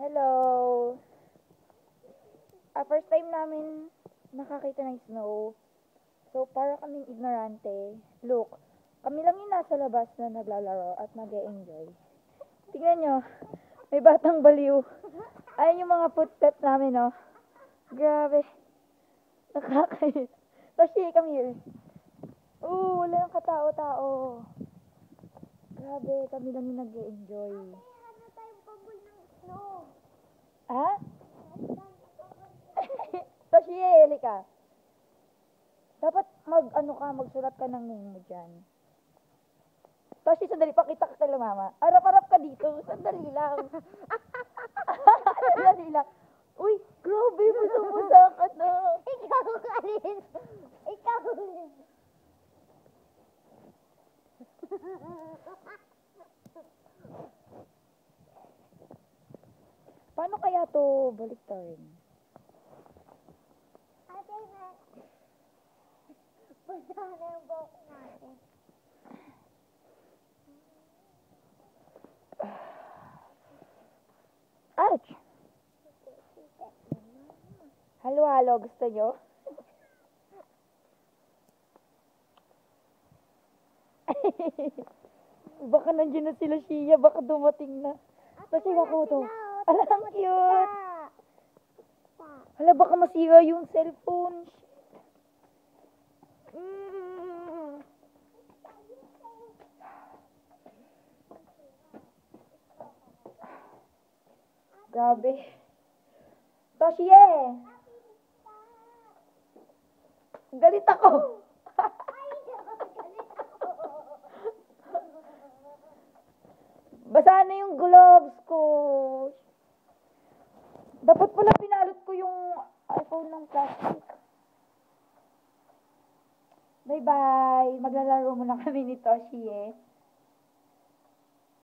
Hello! First time namin nakakita ng snow. So, para kaming ignorante. Look, kami lang yung nasa labas na naglalaro at nag-e-enjoy. Tingnan nyo, may batang baliw. Ayun yung mga footsteps namin, no? Grabe. Nakakaya. Toshi, come here. Ooh, wala nang katao-tao. Grabe, kami lang yung nag-e-enjoy. Ano tayong pabol ng snow? Ha? Toshi, halika. Dapat magsulat ka ng name mo dyan. Toshi, sandali, pakita ka kay mama. Harap-harap ka dito, sandali lang. Sandali lang. Uy, grabe, musa ka na. Ikaw, Karin! Ikaw! Paano kaya to baliktarin? Ate na. Punta na yung buhok natin. Ouch! Halo-halo, gusto nyo? Baka nandiyan na sila, Shia. Baka dumating na. Kasi ako to. Ala, ang cute. Hala, baka masira yung cellphone. Grabe. Toshie! Galit ako. Basa na yung gloves ko. Dapat pala pinalot ko yung iPhone ng plastic. Bye-bye. Maglalaro muna kami ni Toshi eh.